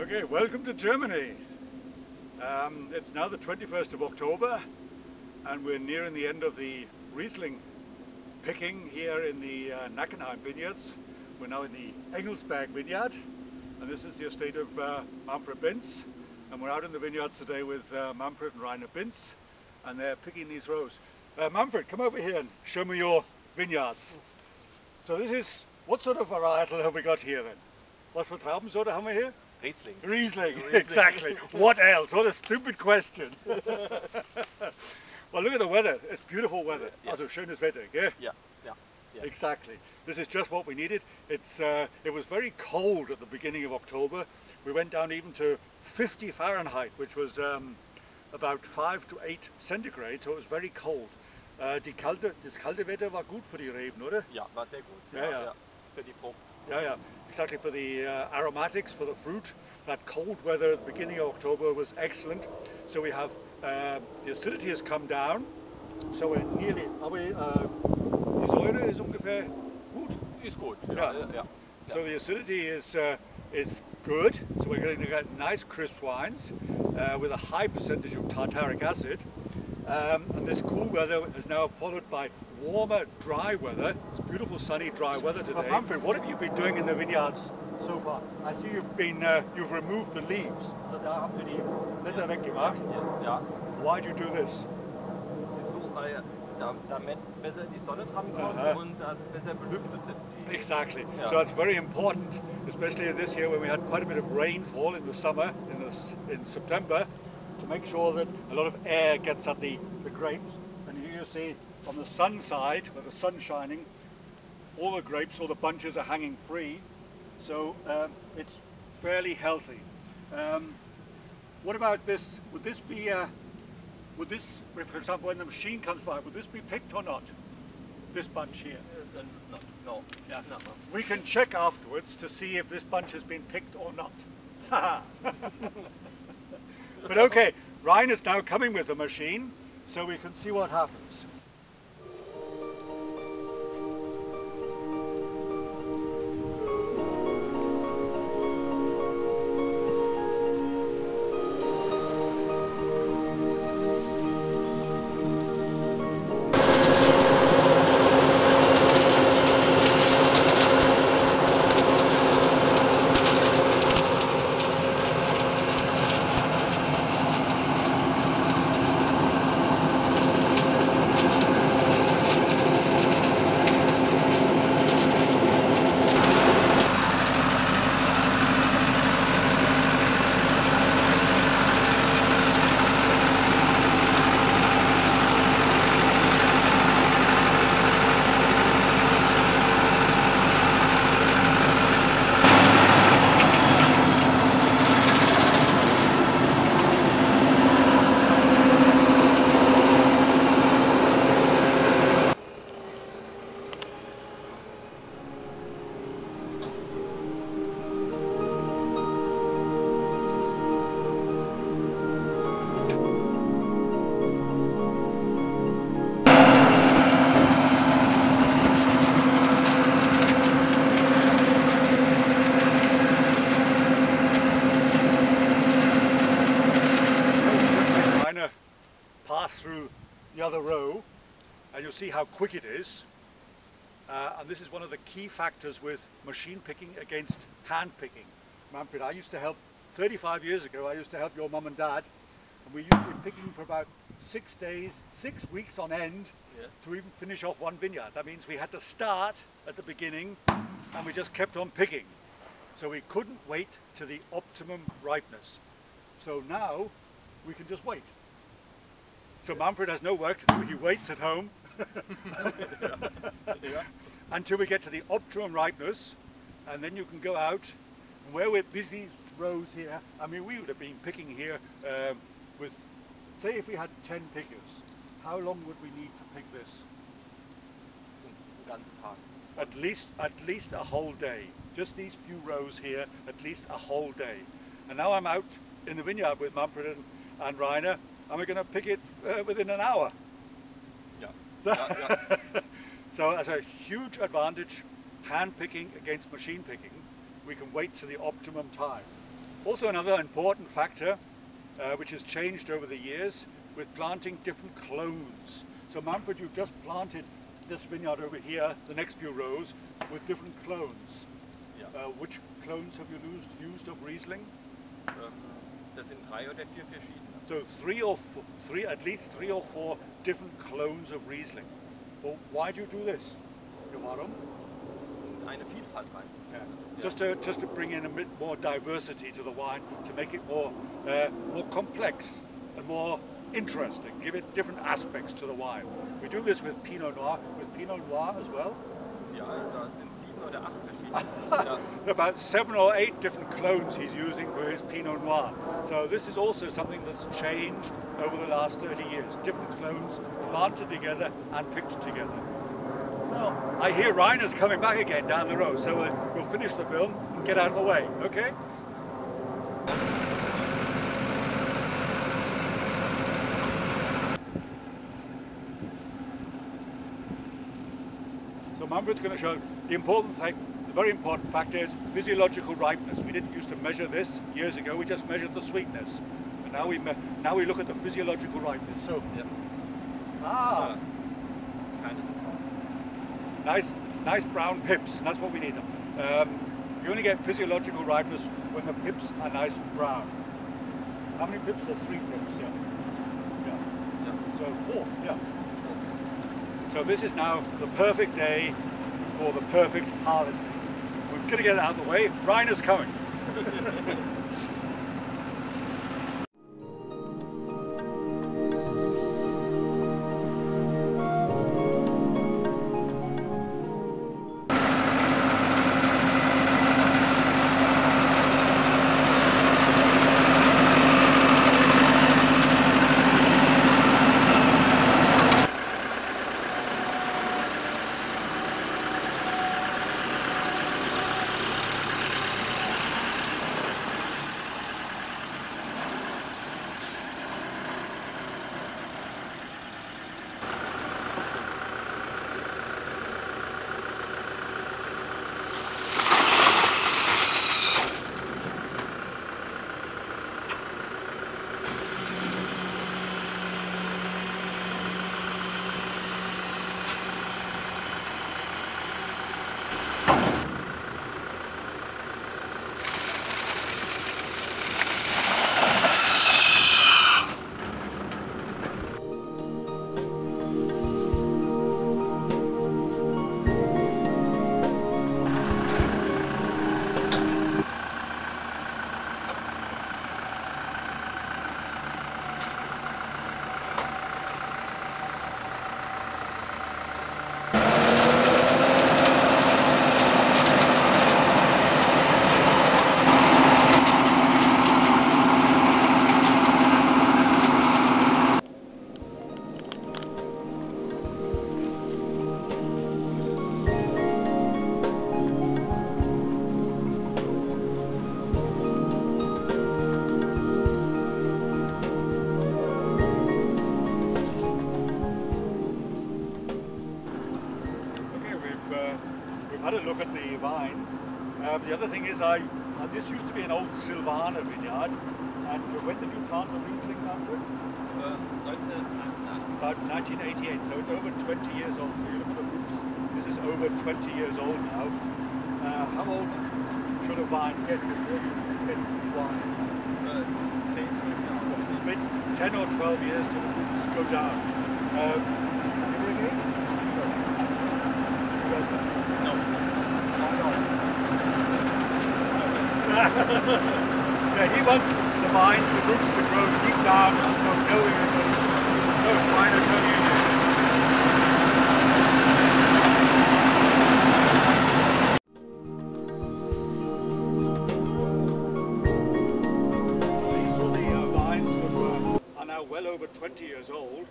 Okay, welcome to Germany. It's now the 21st of October and we're nearing the end of the Riesling picking here in the Nackenheim vineyards. We're now in the Engelsberg vineyard and this is the estate of Manfred Binz, and we're out in the vineyards today with Manfred and Rainer Binz, and they're picking these rows. Manfred, come over here and show me your vineyards. So this is, what sort of varietal have we got here then? Was für Traubensorte haben wir hier? Riesling. Riesling, exactly. What else? What a stupid question. Well, look at the weather. It's beautiful weather. Yes. Also schönes Wetter, gell? Yeah. Exactly. This is just what we needed. It was very cold at the beginning of October. We went down even to 50 Fahrenheit, which was about 5 to 8 centigrade, so it was very cold. Das kalte Wetter war gut für die Reben, oder? Ja, war sehr gut. Ja. Für die Frucht. Yeah, exactly, for the aromatics, for the fruit. That cold weather at the beginning of October was excellent. So we have, the acidity has come down, so we're nearly, die Säure ist ungefähr gut? Ist gut, Yeah. So the acidity is good, so we're going to get nice crisp wines with a high percentage of tartaric acid. And this cool weather is now followed by warmer, dry weather. It's beautiful, sunny, dry weather today. But Manfred, what have you been doing in the vineyards so far? I see you've removed the leaves. So da habt ihr die Blätter weggemacht. Ja. Why do you do this? So, damit besser die Sonne dran kommt und dass besser belüftet sind. Exactly. Yeah. So it's very important, especially this year when we had quite a bit of rainfall in the summer, in September, to make sure that a lot of air gets at the grapes. And here you see on the sun side, where the sun's shining, all the grapes, all the bunches are hanging free. So it's fairly healthy. What about this? Would this, for example, when the machine comes by, would this be picked or not? This bunch here? No. Yeah. No. We can check afterwards to see if this bunch has been picked or not. But okay, Ryan is now coming with the machine, so we can see what happens. Pass through the other row and you'll see how quick it is, and this is one of the key factors with machine picking against hand picking. Manfred, I used to help 35 years ago. I used to help your mum and dad, and we used to be picking for about 6 days, 6 weeks on end. Yes. To even finish off one vineyard. That means we had to start at the beginning and we just kept on picking, so we couldn't wait to the optimum ripeness. So now we can just wait. So Manfred has no work to do, he waits at home until we get to the optimum ripeness, and then you can go out, and where we're busy rows here, I mean we would have been picking here with, say if we had 10 pickers, how long would we need to pick this? Ganz Tag. At least a whole day. Just these few rows here, at least a whole day. And now I'm out in the vineyard with Manfred and Rainer, and we're going to pick it within an hour. Yeah. So as a huge advantage, hand picking against machine picking, we can wait to the optimum time. Also another important factor which has changed over the years with planting different clones. So Manfred, you've just planted this vineyard over here, the next few rows, with different clones. Ja. Which clones have you used of Riesling? Das sind 3 oder 4 verschiedene. So at least three or four different clones of Riesling. Well, why do you do this? Warum? Eine Vielfalt rein. Yeah. Just to bring in a bit more diversity to the wine, to make it more complex and more interesting, give it different aspects to the wine. We do this with Pinot Noir as well. Ja, da sind 7 oder 8 verschiedene. Ja. About 7 or 8 different clones he's using for his Pinot Noir. So this is also something that's changed over the last 30 years. Different clones planted together and picked together. So I hear Rheinhessen coming back again down the road, so we'll finish the film and get out of the way, okay? So Manfred's going to show the very important factor is physiological ripeness. We didn't used to measure this years ago, we just measured the sweetness. And now we look at the physiological ripeness. So, Keine nice brown pips, that's what we need. You only get physiological ripeness when the pips are nice and brown. How many pips? There's 3 pips, yeah. So 4, yeah. So this is now the perfect day for the perfect harvest. We're going to get it out of the way. Rheinhessen's coming. Had a look at the vines. The other thing is, this used to be an old Silvaner vineyard. And when did you plant the Riesling, Manfred? 1988. About 1988, so it's over 20 years old. So you look at the roots, this is over 20 years old now. How old should a vine get before you get wine? 10, 12 Jahre. 10 or 12 years till the roots go down. Yeah, he wants the vine, the roots to grow deep down, so knowing no finer coming in. These are the vines that are now well over 20 years old.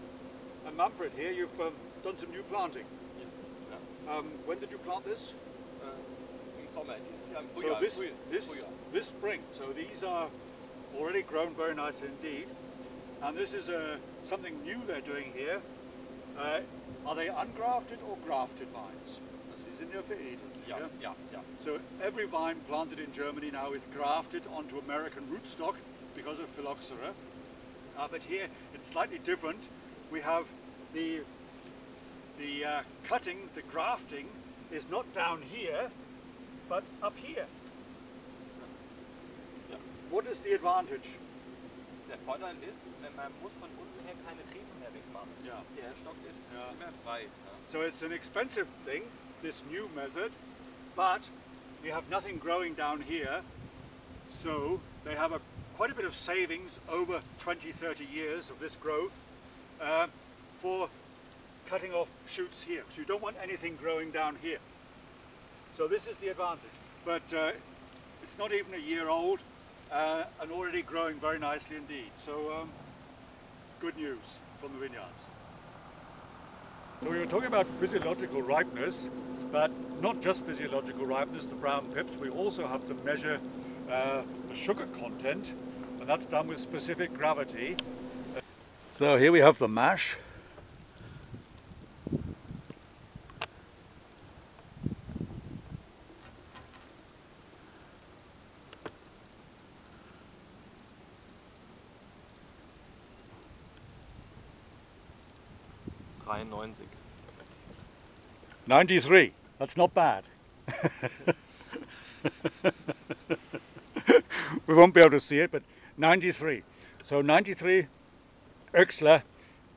And Manfred, here you've done some new planting. Ja. When did you plant this? Im Sommer, dieses Jahr im So Frühjahr. this spring. So these are already grown very nicely indeed. And this is something new they're doing here. Are they ungrafted or grafted vines? Also die sind Linie veredelt. Ja, ja, ja. So every vine planted in Germany now is grafted onto American rootstock because of phylloxera. But here it's slightly different. We have the cutting, the grafting is not down here, but up here. Ja. What is the advantage? Der Vorteil ist, man muss von unten her keine Triebe mehr wegmachen. Ja. Der Stock ist immer frei. Ja. So it's an expensive thing, this new method, but you have nothing growing down here, so they have quite a bit of savings over 20-30 years of this growth for cutting off shoots here. So you don't want anything growing down here. So this is the advantage. But it's not even a year old and already growing very nicely indeed. So good news from the vineyards. So we were talking about physiological ripeness, but not just physiological ripeness, the brown pips. We also have to measure the sugar content, and that's done with specific gravity. So here we have the mash. $93. 93, that's not bad. We won't be able to see it, but 93. So 93 Oechsler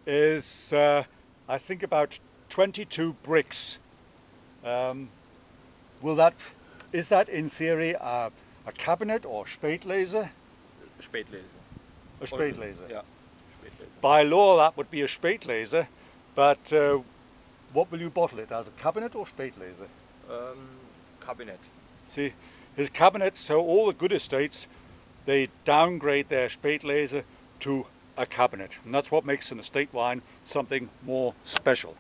is, I think, about 22 bricks. Is that in theory a cabinet or Spätlese? Spätlese. A Spätlese. Ja, Spätlese. By law that would be a Spätlese, but what will you bottle it as, a cabinet or Spätlese? Cabinet. See, his cabinets, so all the good estates, they downgrade their Spätlese to a cabinet, and that's what makes an estate wine something more special.